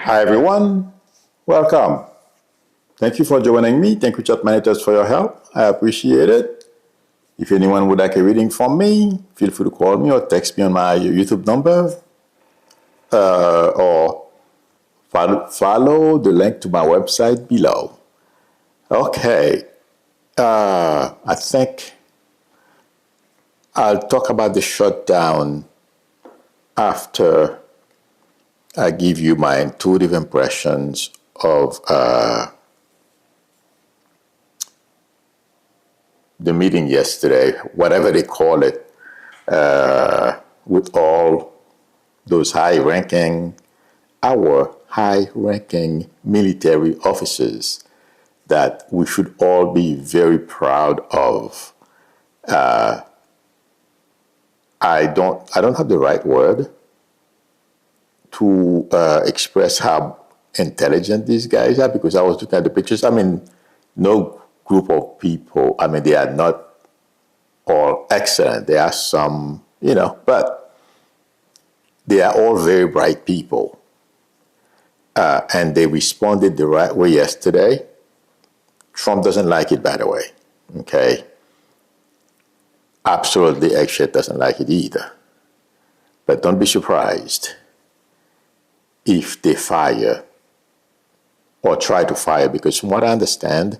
Hi everyone, welcome. Thank you for joining me. Thank you, chat managers, for your help. I appreciate it. If anyone would like a reading from me, feel free to call me or text me on my YouTube number, or follow the link to my website below. Okay, I think I'll talk about the shutdown after I give you my intuitive impressions of the meeting yesterday, whatever they call it, with all those our high-ranking military officers that we should all be very proud of. I don't have the right word to express how intelligent these guys are, because I was looking at the pictures. I mean, no group of people, I mean, they are not all excellent. There are some, but they are all very bright people. And they responded the right way yesterday. Trump doesn't like it, by the way, okay? Absolutely, X-Shit doesn't like it either. But don't be surprised if they fire or try to fire, because from what I understand,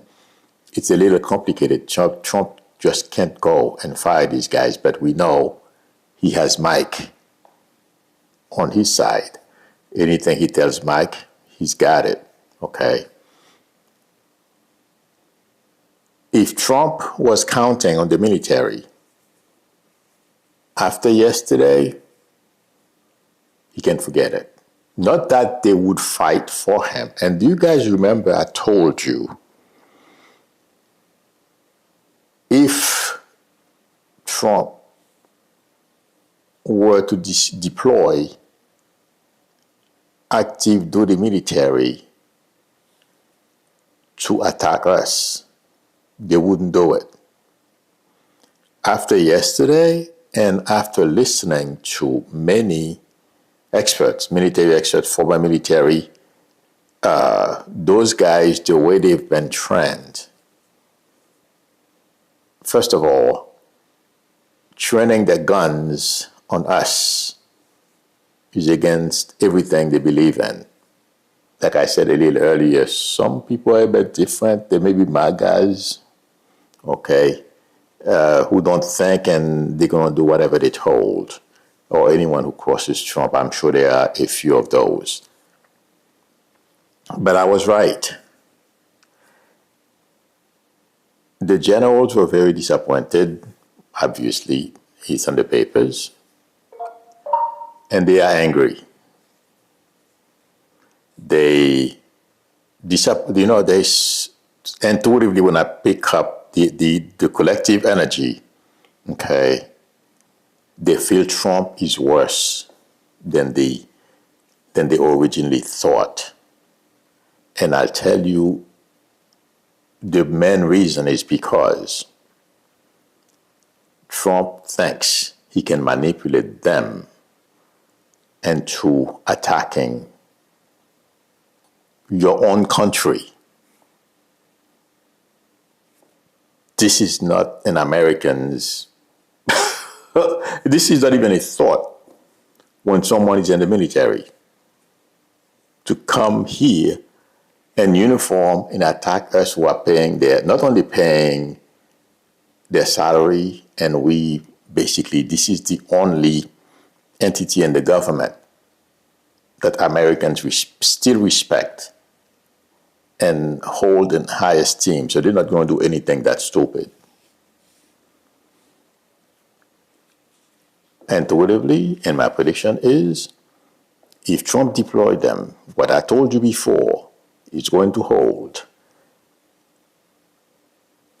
it's a little complicated. Trump just can't go and fire these guys, but we know he has Mike on his side. Anything he tells Mike, he's got it, okay? If Trump was counting on the military after yesterday, he can forget it. Not that they would fight for him. And do you guys remember I told you, if Trump were to deploy active duty military to attack us, they wouldn't do it. After yesterday, and after listening to many experts, military experts, former military, those guys, the way they've been trained, first of all, training their guns on us is against everything they believe in. Like I said a little earlier, some people are a bit different. They may be MAGAs, okay, who don't think and they're going to do whatever they're told. Or anyone who crosses Trump. I'm sure there are a few of those. But I was right. The generals were very disappointed. Obviously, it's on the papers. And they are angry. They intuitively, when I pick up the collective energy, okay, they feel Trump is worse than they originally thought. And I'll tell you, the main reason is because Trump thinks he can manipulate them into attacking your own country. This is not an American's this is not even a thought when someone is in the military to come here in uniform and attack us who are paying not only paying their salary, and we basically, this is the only entity in the government that Americans still respect and hold in high esteem. So they're not going to do anything that's stupid. Intuitively, and my prediction is, if Trump deployed them, what I told you before is going to hold.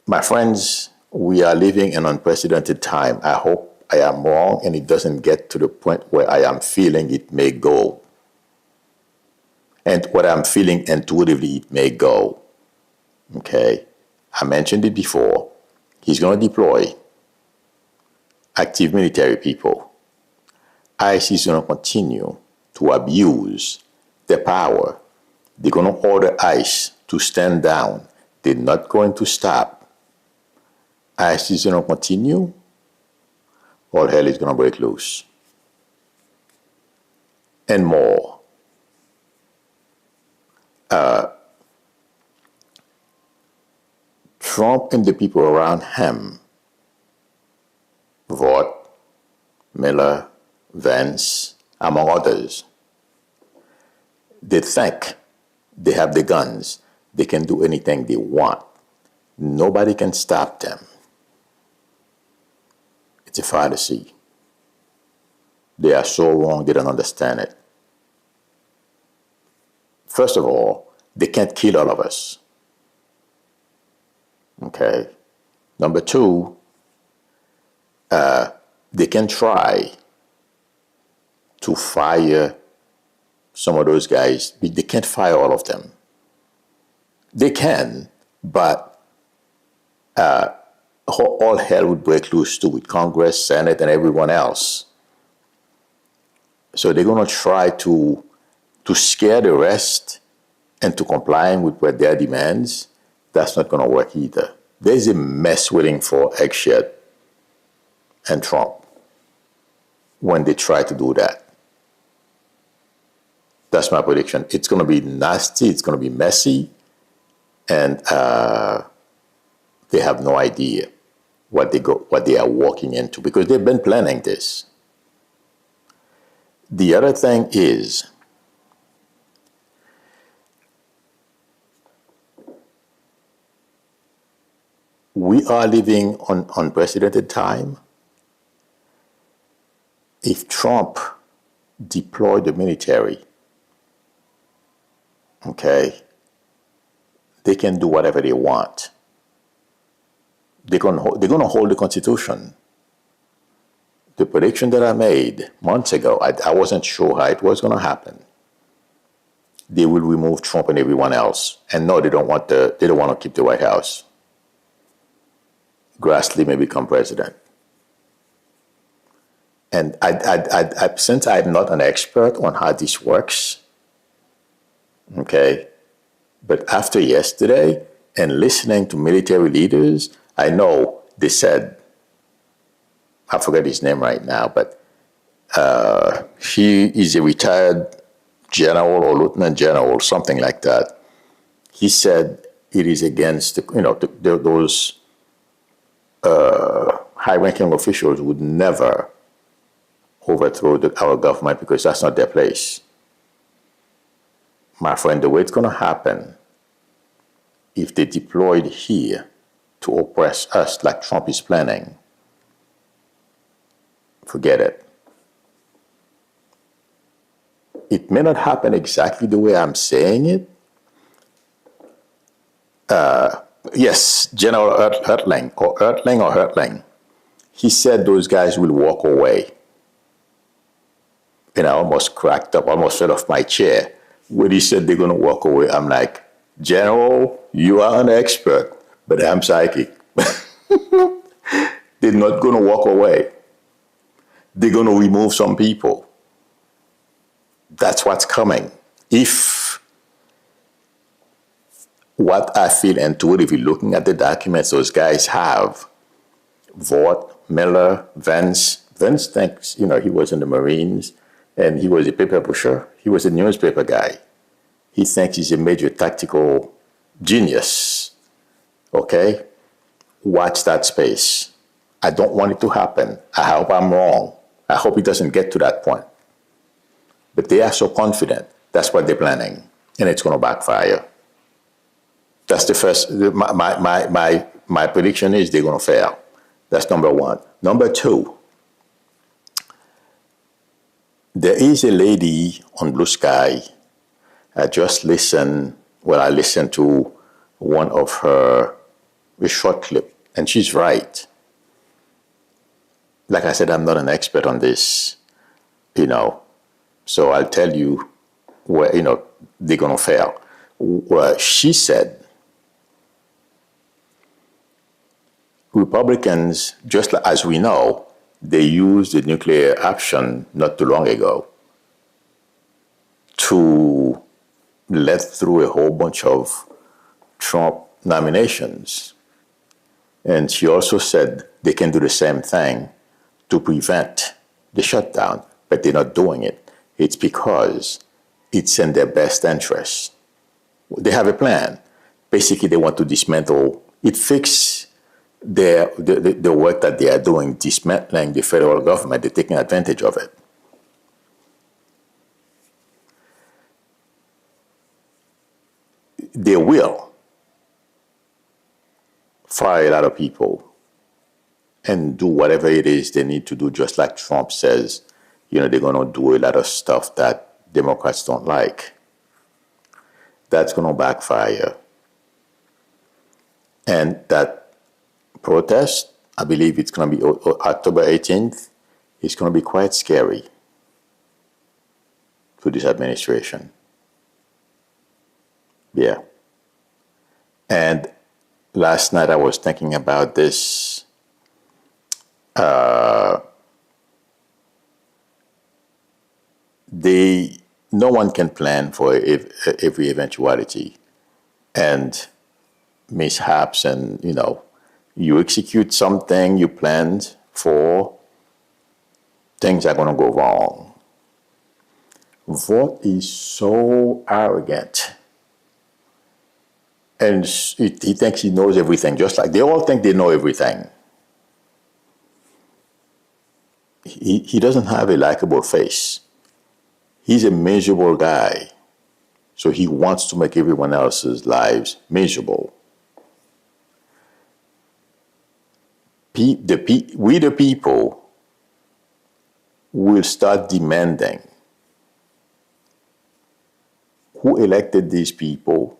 My friends, we are living in unprecedented time. I hope I am wrong and it doesn't get to the point where I am feeling it may go. And what I'm feeling intuitively, it may go. Okay? I mentioned it before. He's going to deploy active military people. ICE is going to continue to abuse their power. They're going to order ICE to stand down. They're not going to stop. ICE is going to continue. All hell is going to break loose. And more. Trump and the people around him, Vought, Miller, Vance, among others, they think they have the guns. They can do anything they want. Nobody can stop them. It's a fallacy. They are so wrong, they don't understand it. First of all, they can't kill all of us. Okay. Number two, they can try to fire some of those guys, but they can't fire all of them. They can, but all hell would break loose too with Congress, Senate, and everyone else. So they're going to try to scare the rest into complying with what their demands. That's not going to work either. There's a mess waiting for Eggshot and Trump when they try to do that. That's my prediction. It's going to be nasty. It's going to be messy. And they have no idea what they are walking into because they've been planning this. The other thing is, we are living on unprecedented time. If Trump deployed the military, okay, they can do whatever they want. They're going to hold the Constitution. The prediction that I made months ago, I wasn't sure how it was going to happen. They will remove Trump and everyone else, and no, they don't want to keep the White House. Grassley may become president. And since I'm not an expert on how this works, okay, but after yesterday and listening to military leaders, I know they said, I forget his name right now, but he is a retired general or lieutenant general, something like that. He said it is against those high-ranking officials would never overthrow our government because that's not their place. My friend, the way it's going to happen, if they deployed here to oppress us like Trump is planning, forget it. It may not happen exactly the way I'm saying it. Yes, General Hertling, he said those guys will walk away. And I almost cracked up, almost fell off my chair. When he said they're going to walk away, I'm like, General, you are an expert, but I'm psychic. They're not going to walk away. They're going to remove some people. That's what's coming. If what I feel intuitively looking at the documents those guys have, Vought, Miller, Vance thinks, he was in the Marines and he was a paper pusher. He was a newspaper guy. He thinks he's a major tactical genius. Okay? Watch that space. I don't want it to happen. I hope I'm wrong. I hope it doesn't get to that point. But they are so confident. That's what they're planning. And it's going to backfire. That's the first, my prediction is they're going to fail. That's number one. Number two, there is a lady on Blue Sky. I listened to one of her, a short clip, and she's right. Like I said, I'm not an expert on this, so I'll tell you where, they're going to fail. Well, she said, Republicans, just as we know, they used the nuclear option not too long ago to let through a whole bunch of Trump nominations. And she also said they can do the same thing to prevent the shutdown, but they're not doing it. It's because it's in their best interest. They have a plan. Basically, they want to dismantle it, fix the work that they are doing, dismantling the federal government. They're taking advantage of it. They will fire a lot of people and do whatever it is they need to do, just like Trump says, they're going to do a lot of stuff that Democrats don't like. That's going to backfire. And that protest, I believe it's going to be October 18th, it's going to be quite scary to this administration. Yeah. And last night I was thinking about this. No one can plan for every eventuality and mishaps, and you execute something you planned for, things are going to go wrong. Vought is so arrogant, and he thinks he knows everything, just like they all think they know everything. He doesn't have a likable face. He's a miserable guy, so he wants to make everyone else's lives miserable. We the people will start demanding who elected these people,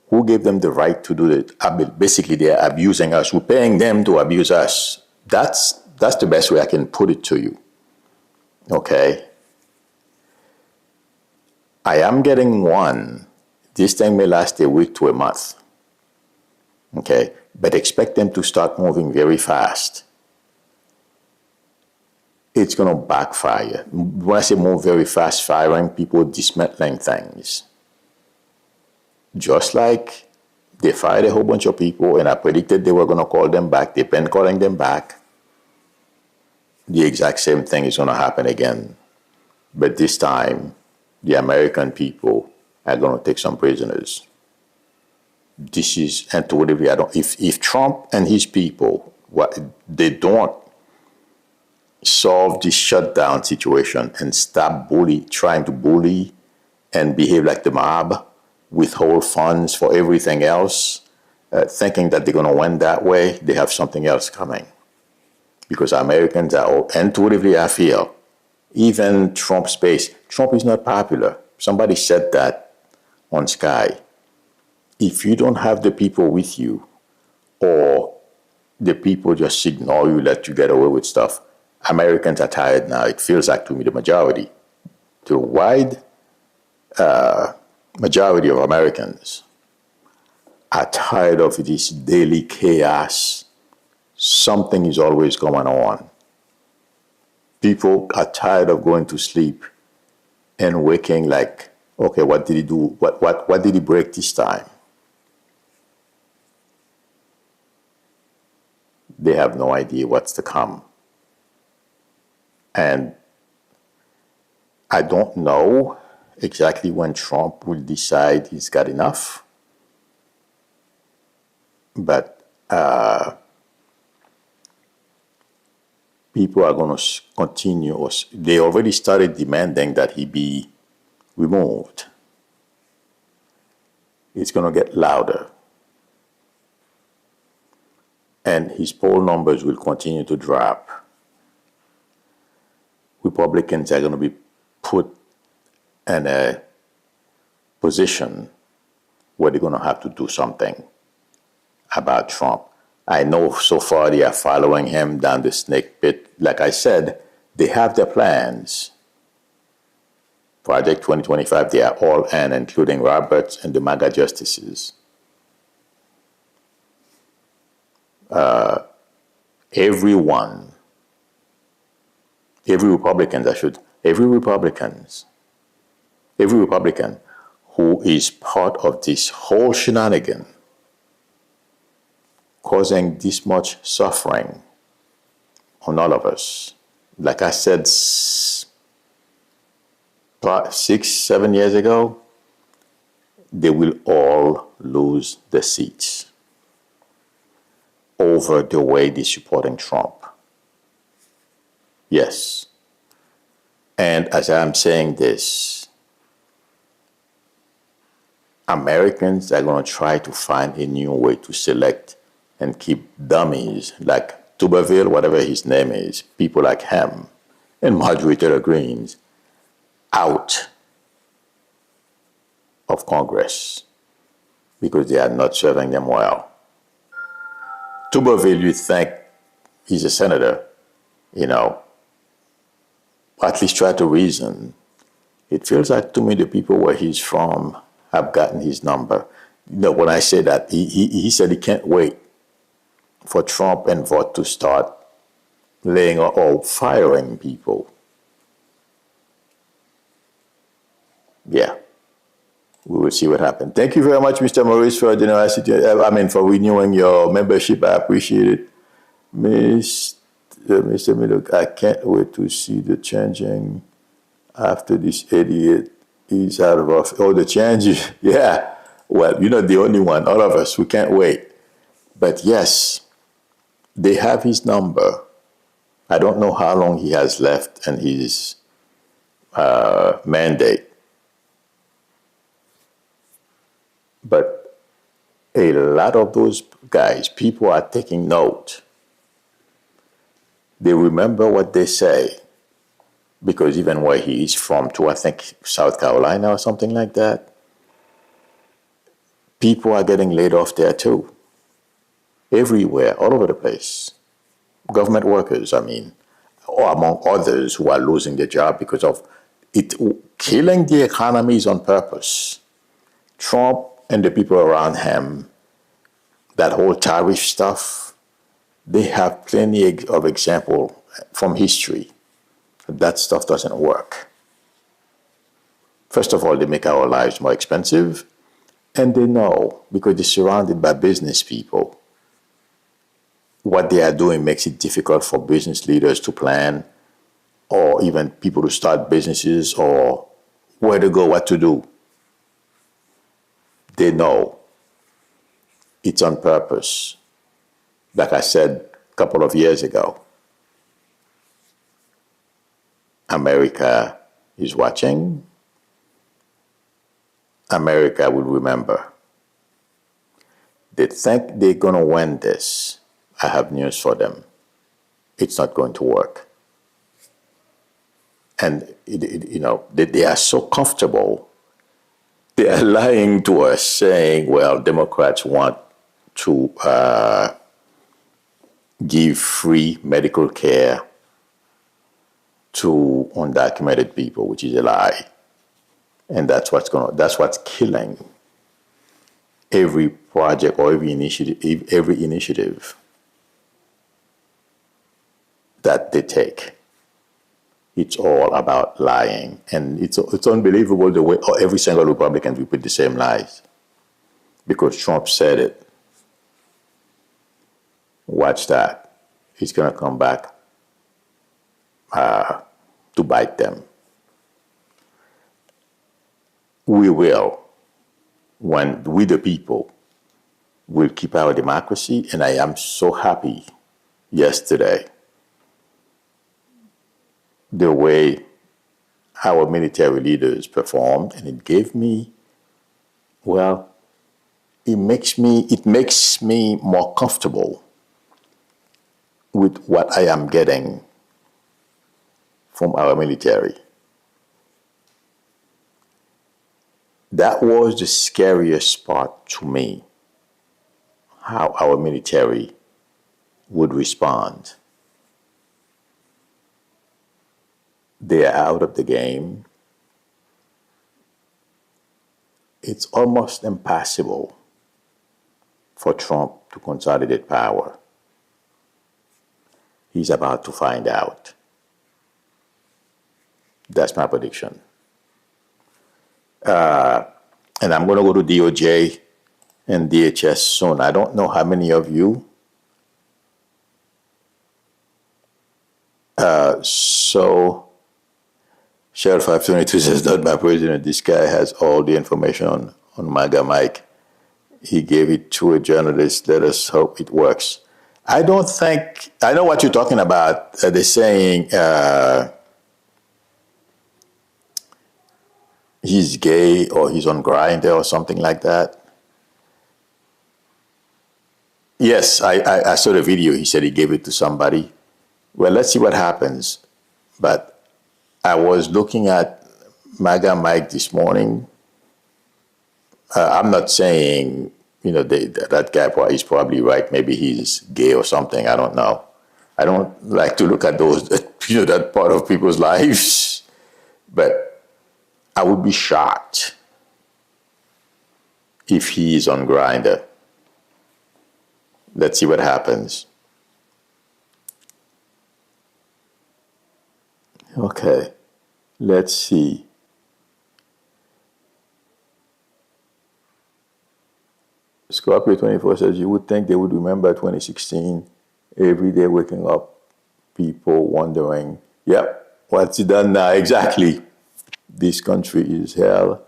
who gave them the right to do it. Basically, they're abusing us. We're paying them to abuse us. That's the best way I can put it to you. Okay? I am getting one. This thing may last a week to a month. Okay? But expect them to start moving very fast. It's going to backfire. When I say move very fast, firing people, dismantling things. Just like they fired a whole bunch of people, and I predicted they were going to call them back. They've been calling them back. The exact same thing is going to happen again. But this time, the American people are going to take some prisoners. This is, and totally, if Trump and his people, they don't solve this shutdown situation and stop trying to bully and behave like the mob, withhold funds for everything else, thinking that they're going to win that way, they have something else coming. Because Americans are, intuitively, I feel, even Trump's base, Trump is not popular. Somebody said that on Sky. If you don't have the people with you, or the people just ignore you, let you get away with stuff, Americans are tired now. It feels like, to me, the majority, the wide majority of Americans are tired of this daily chaos. Something is always going on. People are tired of going to sleep and waking like, okay, what did he do? What did he break this time? They have no idea what's to come. And I don't know exactly when Trump will decide he's got enough. But people are going to continue. They already started demanding that he be removed. It's going to get louder. And his poll numbers will continue to drop. Republicans are going to be put in a position where they're going to have to do something about Trump. I know so far they are following him down the snake pit. Like I said, they have their plans. Project 2025, they are all in, including Roberts and the MAGA justices. Every Republicans every Republican who is part of this whole shenanigan, causing this much suffering on all of us. Like I said 6-7 years ago, they will all lose the seats over the way they're supporting Trump. Yes. And as I'm saying this, Americans are going to try to find a new way to select and keep dummies like Tuberville, whatever his name is, people like him, and Marjorie Taylor Greene out of Congress because they are not serving them well. Tuberville, you think he's a senator, at least try to reason. It feels like to me the people where he's from have gotten his number. When I say that, he said he can't wait for Trump and Vought to start laying or firing people. Yeah, we will see what happens. Thank you very much, Mr. Maurice, for for renewing your membership. I appreciate it. Mr. Milok, I can't wait to see the changing after this idiot is out of office. Oh, the changes. Yeah. Well, you're not the only one. All of us, we can't wait. But yes, they have his number. I don't know how long he has left in his mandate. But a lot of those guys, people are taking note. They remember what they say. Because even where he is from, to I think South Carolina or something like that, people are getting laid off there too. Everywhere, all over the place. Government workers, or among others who are losing their job because of it. Killing the economy is on purpose. Trump and the people around him, that whole tariff stuff, they have plenty of example from history. That stuff doesn't work. First of all, they make our lives more expensive, and they know, because they're surrounded by business people, what they are doing makes it difficult for business leaders to plan, or even people to start businesses, or where to go, what to do. They know it's on purpose. Like I said a couple of years ago, America is watching. America will remember. They think they're going to win this. I have news for them. It's not going to work. And, they are so comfortable. They are lying to us saying, well, Democrats want to give free medical care to undocumented people, which is a lie. And that's what's killing every project or every initiative that they take. It's all about lying. And it's unbelievable the way every single Republican repeat the same lies. Because Trump said it. Watch that. He's going to come back to bite them. We will, when we the people will keep our democracy, and I am so happy yesterday the way our military leaders performed, and it gave me, it makes me more comfortable with what I am getting from our military. That was the scariest part to me, how our military would respond. They are out of the game. It's almost impossible for Trump to consolidate power. He's about to find out. That's my prediction. And I'm going to go to DOJ and DHS soon. I don't know how many of you. So, Sheriff 522 says, not my president. This guy has all the information on MAGA Mike. He gave it to a journalist. Let us hope it works. I don't think, I know what you're talking about. They're saying he's gay or he's on Grindr or something like that. Yes, I saw the video. He said he gave it to somebody. Well, let's see what happens. But I was looking at MAGA Mike this morning. I'm not saying, that guy is probably right. Maybe he's gay or something. I don't know. I don't like to look at those, that part of people's lives. But I would be shocked if he is on Grindr. Let's see what happens. Okay, let's see. Scorpio 24 says, you would think they would remember 2016, every day waking up, people wondering, yep, what's he done now? Exactly. This country is hell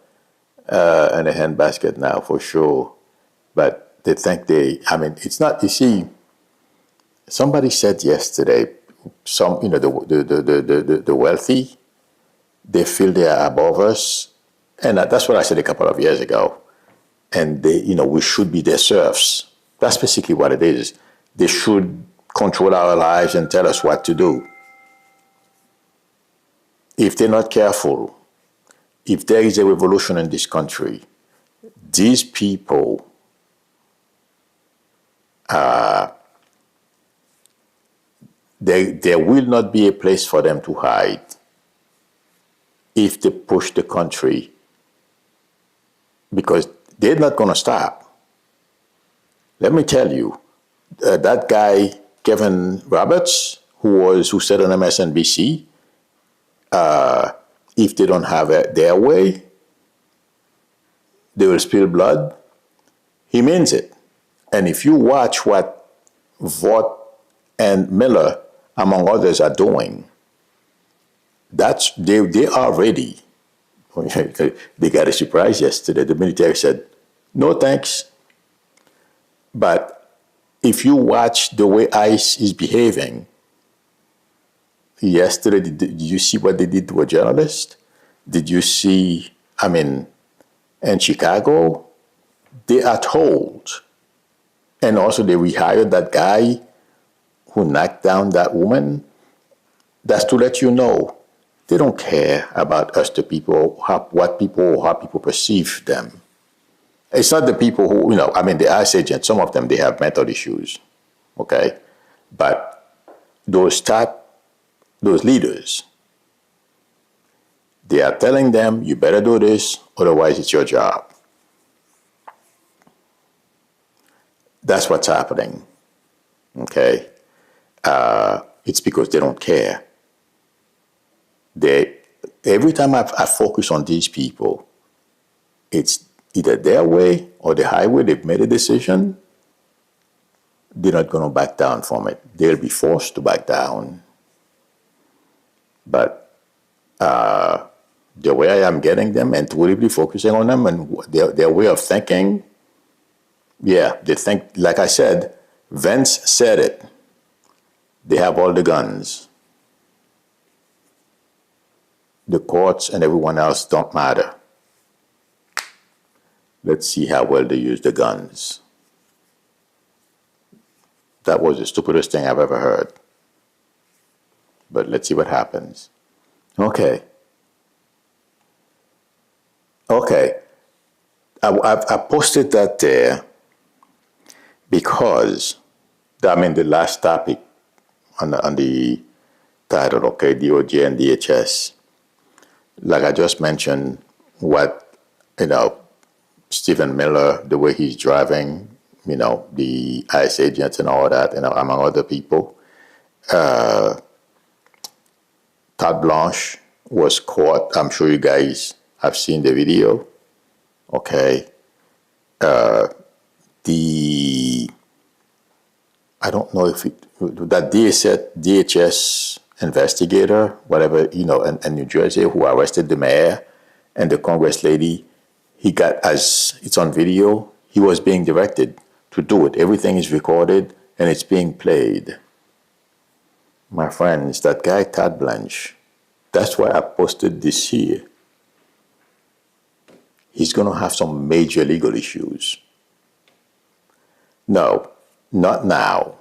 and a handbasket now for sure. But they think it's not, you see, somebody said yesterday, the wealthy, they feel they are above us. And that's what I said a couple of years ago. And we should be their serfs. That's basically what it is. They should control our lives and tell us what to do. If they're not careful, if there is a revolution in this country, these people there will not be a place for them to hide if they push the country, because they're not going to stop. Let me tell you, that guy, Kevin Roberts, who said on MSNBC, if they don't have their way, they will spill blood. He means it. And if you watch what Vought and Miller, among others, are doing, they are ready. They got a surprise yesterday. The military said, no thanks. But if you watch the way ICE is behaving, yesterday, did you see what they did to a journalist? Did you see, in Chicago, they are told, and also they rehired that guy who knocked down that woman. That's to let you know they don't care about us, the people, how people perceive them. It's not the people who, the ICE agents, some of them, they have mental issues, okay? But those leaders, they are telling them, you better do this, otherwise it's your job. That's what's happening, okay? It's because they don't care. Every time I focus on these people, it's either their way or the highway. They've made a decision. They're not going to back down from it. They'll be forced to back down. But the way I am getting them and intuitively focusing on them and their way of thinking, yeah, they think, like I said, Vance said it. They have all the guns. The courts and everyone else don't matter. Let's see how well they use the guns. That was the stupidest thing I've ever heard. But let's see what happens. Okay. I posted that there because, the last topic on the title, okay, DOJ and DHS. Like I just mentioned, what, Stephen Miller, the way he's driving, the ICE agents and all that, among other people. Todd Blanche was caught. I'm sure you guys I've seen the video. Okay. I don't know if that DHS investigator, whatever, in New Jersey, who arrested the mayor and the Congress lady, he got, as it's on video, he was being directed to do it. Everything is recorded and it's being played. My friends, that guy, Todd Blanche, that's why I posted this here. He's going to have some major legal issues. No, not now.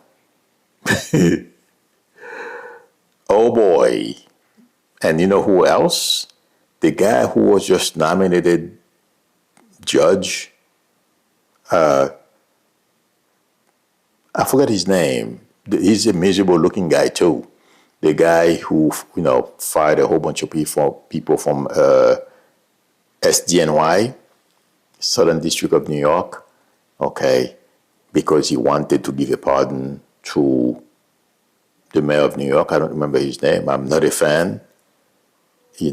Oh boy. And you know who else? The guy who was just nominated judge. I forgot his name. He's a miserable looking guy too. The guy who, fired a whole bunch of people from SDNY, Southern District of New York, okay, because he wanted to give a pardon to the mayor of New York. I don't remember his name. I'm not a fan. He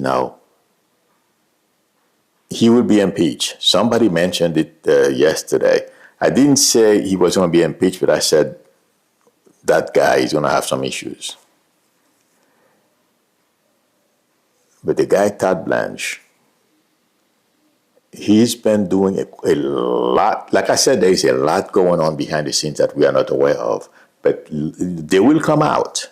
will be impeached. Somebody mentioned it yesterday. I didn't say he was going to be impeached, but I said that guy is going to have some issues. But the guy, Todd Blanche, he's been doing a lot. Like I said, there is a lot going on behind the scenes that we are not aware of, but they will come out.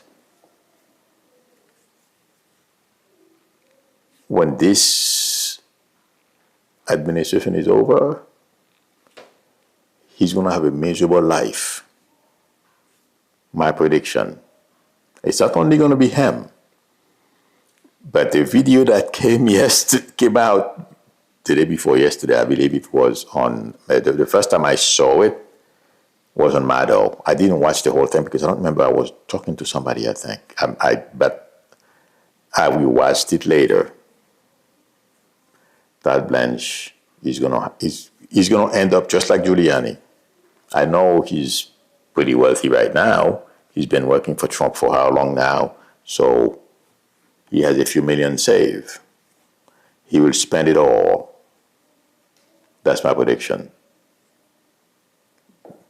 When this administration is over, he's going to have a miserable life. My prediction. It's not only going to be him, but the video that came out the day before yesterday, I believe it was on, the first time I saw it was on Mado. I didn't watch the whole thing because I don't remember. I was talking to somebody, I think. But I will watch it later. Todd Blanche is gonna end up just like Giuliani. I know he's pretty wealthy right now. He's been working for Trump for how long now? So he has a few million saved. He will spend it all. That's my prediction.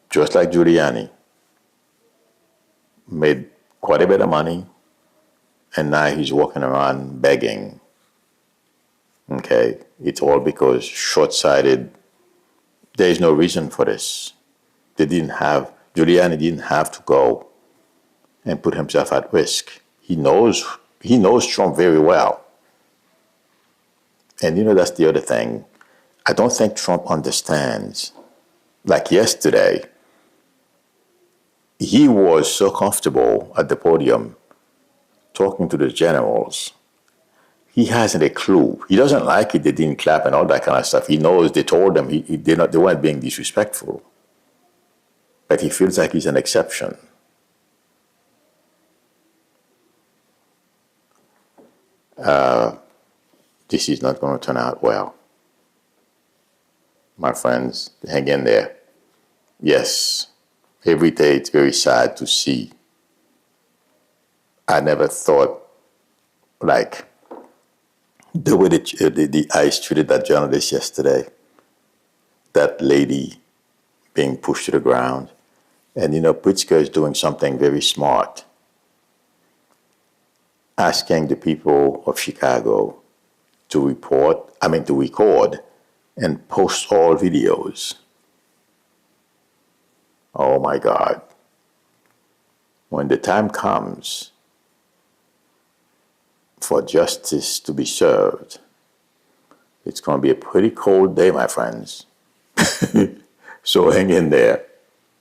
Just like Giuliani. Made quite a bit of money, and now he's walking around begging. Okay? It's all because short-sighted. There is no reason for this. Giuliani didn't have to go and put himself at risk. He knows Trump very well. And that's the other thing. I don't think Trump understands. Like yesterday, he was so comfortable at the podium talking to the generals. He hasn't a clue. He doesn't like it. They didn't clap and all that kind of stuff. He knows they told him they weren't being disrespectful. But he feels like he's an exception. This is not going to turn out well. My friends, hang in there. Yes, every day it's very sad to see. I never thought, like, the way the ICE treated that journalist yesterday, that lady being pushed to the ground. And Pritzker is doing something very smart, asking the people of Chicago to record and post all videos. Oh my God. When the time comes for justice to be served, it's going to be a pretty cold day, my friends. So hang in there.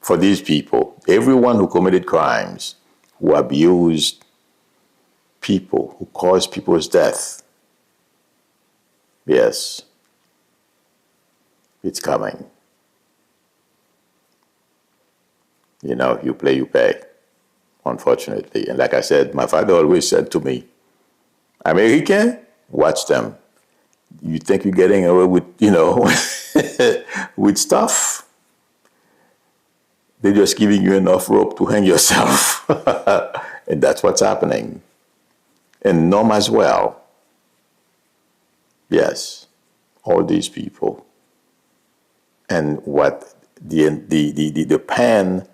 For these people, everyone who committed crimes, who abused people, who caused people's death, yes, it's coming. You play, you pay, unfortunately. And like I said, my father always said to me, American, watch them. You think you're getting away with, with stuff? They're just giving you enough rope to hang yourself. And that's what's happening. And Norm as well. Yes. all these people, and what the pan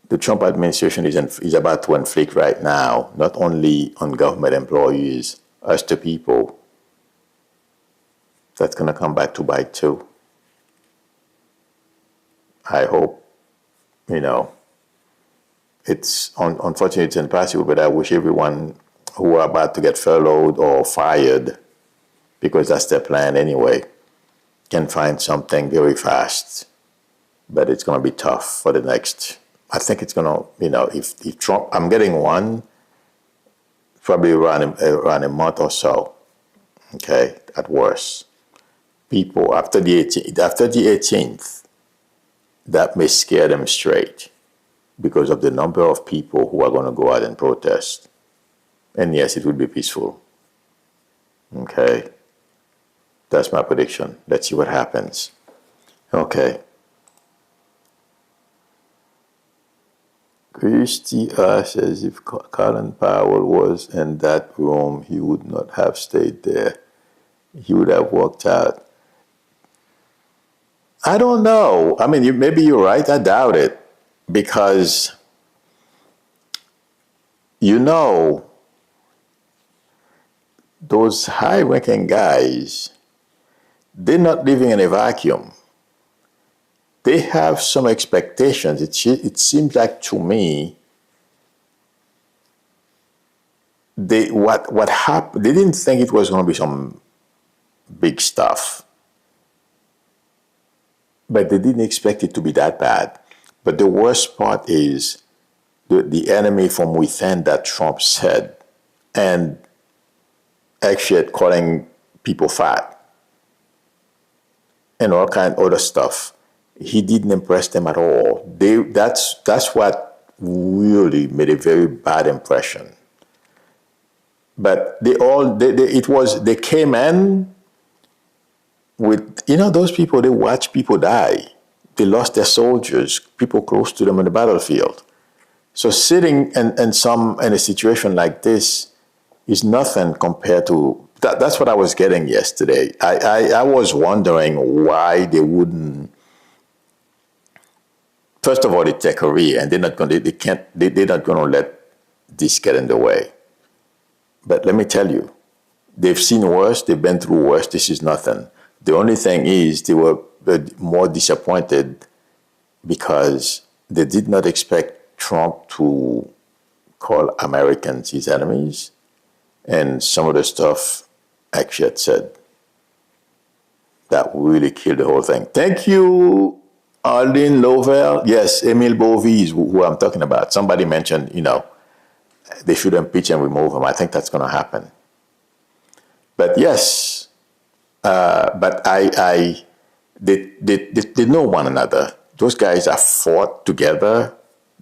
the Trump administration is about to inflict right now, not only on government employees, us the people, that's going to come back to bite too. I hope, it's unfortunately it's impossible, but I wish everyone who are about to get furloughed or fired, because that's their plan anyway, can find something very fast. But it's going to be tough for the next, I think it's going to, if Trump, I'm getting one, probably around a month or so, okay, at worst. People, after the 18th, that may scare them straight because of the number of people who are going to go out and protest. And yes, it will be peaceful. Okay. That's my prediction. Let's see what happens. Okay. Christy says if Colin Powell was in that room, he would not have stayed there. He would have walked out. I don't know. I mean, maybe you're right. I doubt it. Because, those high-ranking guys, they're not living in a vacuum. They have some expectations. It seems like to me, what happened, they didn't think it was going to be some big stuff. But they didn't expect it to be that bad. But the worst part is the enemy from within that Trump said, and actually calling people fat and all kind of other stuff. He didn't impress them at all. That's what really made a very bad impression. But they came in with, those people, they watch people die. They lost their soldiers, people close to them on the battlefield. So sitting in a situation like this is nothing compared to that. That's what I was getting yesterday. I was wondering why they wouldn't. First of all, they take a re, and they're not going to let this get in the way. But let me tell you, they've seen worse. They've been through worse. This is nothing. The only thing is they were more disappointed because they did not expect Trump to call Americans his enemies, and some of the stuff actually had said that really killed the whole thing. Thank you, Arlene Lovell. Yes, Emile Bovee is who I'm talking about. Somebody mentioned, they should impeach and remove him. I think that's going to happen. But yes, they know one another. Those guys are fought together.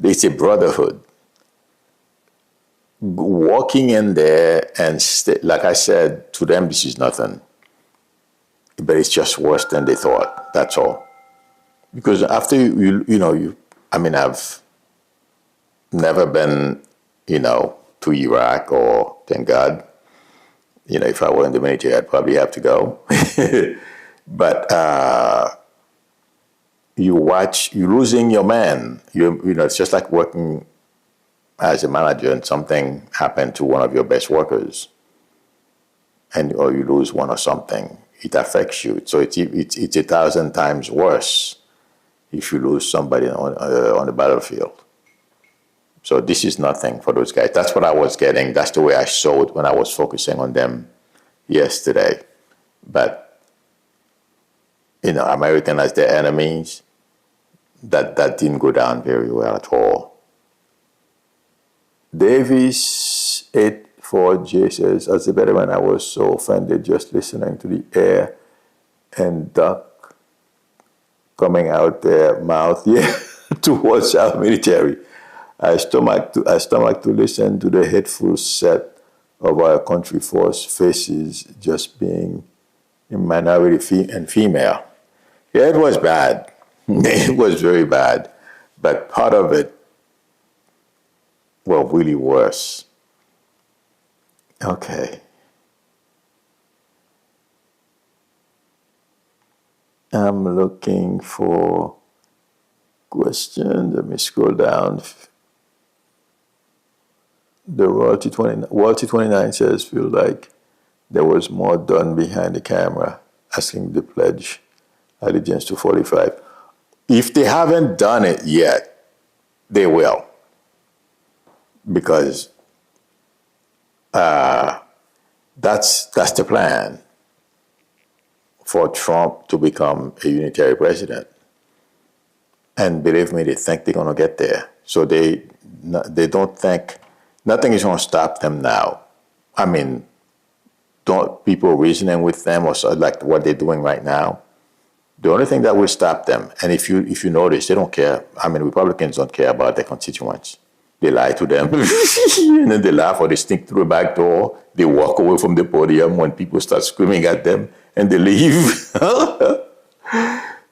It's a brotherhood. Walking in there and like I said, to them this is nothing. But it's just worse than they thought. That's all. Because after I've never been, to Iraq, or thank God. If I were in the military, I'd probably have to go. But you're losing your man. It's just like working as a manager and something happened to one of your best workers, or you lose one or something. It affects you. So it's 1,000 times worse if you lose somebody on the battlefield. So this is nothing for those guys. That's what I was getting. That's the way I saw it when I was focusing on them yesterday. But, American as their enemies, that didn't go down very well at all. Davis 84J says, as a veteran, I was so offended just listening to the air and duck coming out their mouth towards our military. I stomach to listen to the hateful set of our country force faces just being a minority and female. Yeah, it was bad. It was very bad. But part of it, well, really worse. Okay. I'm looking for questions. Let me scroll down. The Royalty 29 says, feel like there was more done behind the camera, asking the pledge allegiance to 45. If they haven't done it yet, they will. Because that's the plan for Trump to become a unitary president. And believe me, they think they're going to get there. So they don't think, nothing is going to stop them now. I mean, don't people reasoning with them or so, like what they're doing right now? The only thing that will stop them, and if you notice, they don't care. I mean, Republicans don't care about their constituents. They lie to them, and then they laugh or they sneak through the back door. They walk away from the podium when people start screaming at them, and they leave.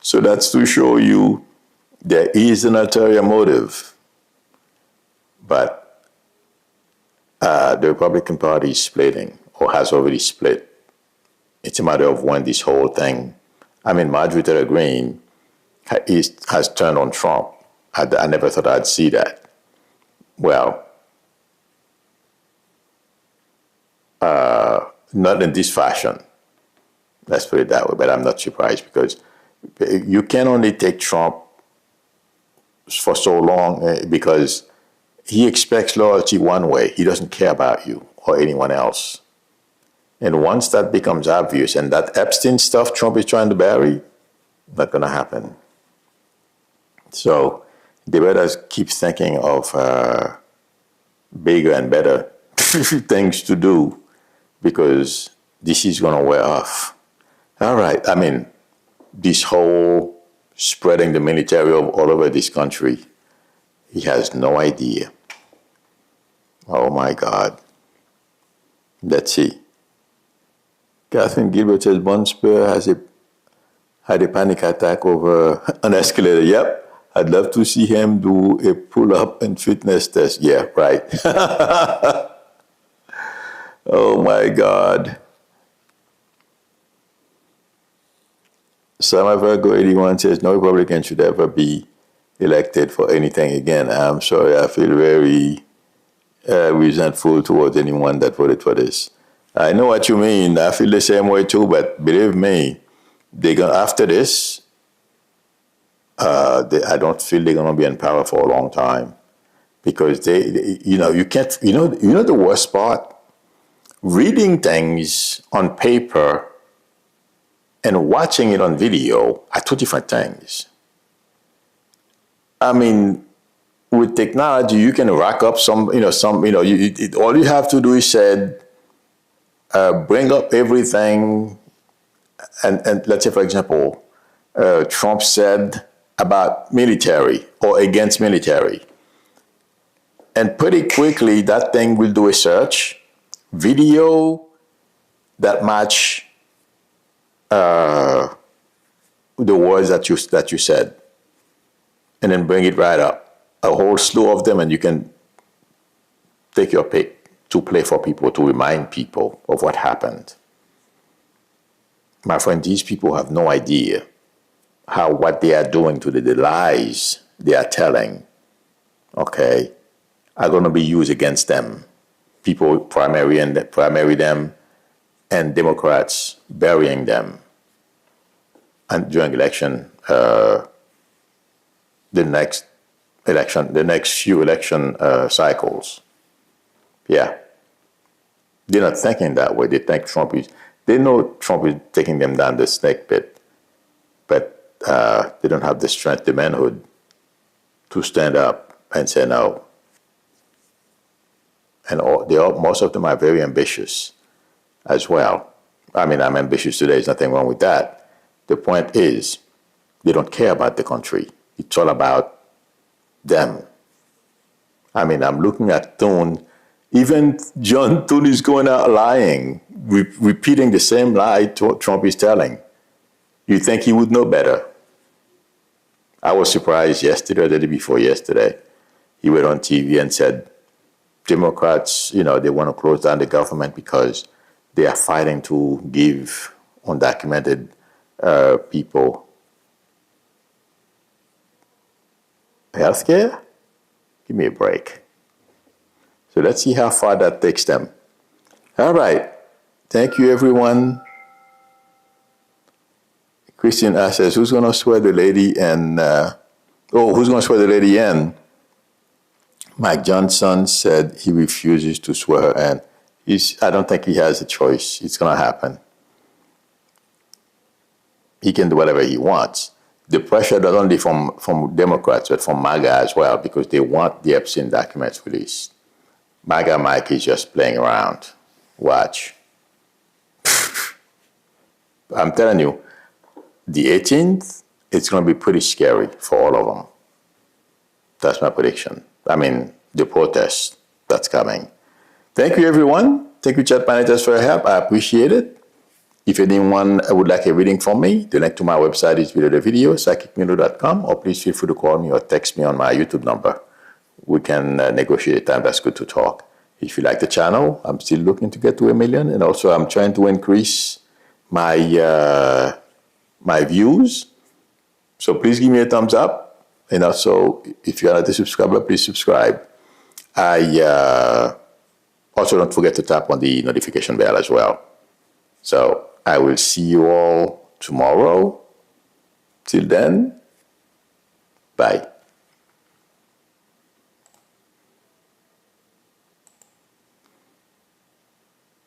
So that's to show you there is an ulterior motive. But the Republican Party is splitting, or has already split. It's a matter of when this whole thing, I mean, Marjorie Taylor Greene has turned on Trump. I never thought I'd see that. Well, not in this fashion. Let's put it that way, but I'm not surprised because you can only take Trump for so long because he expects loyalty one way. He doesn't care about you or anyone else. And once that becomes obvious and that Epstein stuff Trump is trying to bury, not going to happen. So they better keep thinking of bigger and better things to do because this is going to wear off. All right. I mean, this whole spreading the military all over this country, he has no idea. Oh, my God. Let's see. Catherine Gilbert says, Bon Spur had a panic attack over an escalator. Yep. I'd love to see him do a pull-up and fitness test. Yeah, right. Oh, my God. Summer Virgo 81 says, no Republican should ever be elected for anything again. I'm sorry, I feel very resentful towards anyone that voted for this. I know what you mean. I feel the same way too, but believe me, after this, I don't feel they're going to be in power for a long time because you can't, the worst part? Reading things on paper and watching it on video are two different things. I mean, with technology, you can rack up all you have to do is bring up everything. And let's say, for example, Trump said about military or against military. And pretty quickly, that thing will do a search, video that match the words that you said, and then bring it right up. A whole slew of them, and you can take your pick to play for people, to remind people of what happened. My friend, these people have no idea what they are doing to the lies they are telling, okay, are going to be used against them. People primary them, and Democrats burying them. And during election, the next few election cycles. Yeah. They're not thinking that way. They think they know Trump is taking them down the snake pit, but they don't have the strength, the manhood to stand up and say no. And most of them are very ambitious as well. I mean, I'm ambitious today. There's nothing wrong with that. The point is, they don't care about the country. It's all about them. I mean, I'm looking at Thune. Even John Thune is going out lying, repeating the same lie Trump is telling. You think he would know better? I was surprised yesterday or the day before yesterday. He went on TV and said, Democrats, they want to close down the government because they are fighting to give undocumented people Healthcare? Give me a break. So let's see how far that takes them. All right. Thank you, everyone. Christian says, who's going to swear the lady and... who's going to swear the lady in? Mike Johnson said he refuses to swear her in. I don't think he has a choice. It's going to happen. He can do whatever he wants. The pressure not only from Democrats, but from MAGA as well, because they want the Epstein documents released. MAGA Mike is just playing around. Watch. I'm telling you, the 18th, it's going to be pretty scary for all of them. That's my prediction. I mean, the protest that's coming. Thank you, everyone. Thank you, chat managers, for your help. I appreciate it. If anyone would like a reading from me, the link to my website is below the video, psychicmilo.com, or please feel free to call me or text me on my YouTube number. We can negotiate a time that's good to talk. If you like the channel, I'm still looking to get to 1 million, and also I'm trying to increase my my views. So please give me a thumbs up, and also if you're not a subscriber, please subscribe. Also don't forget to tap on the notification bell as well. So I will see you all tomorrow. Till then, bye.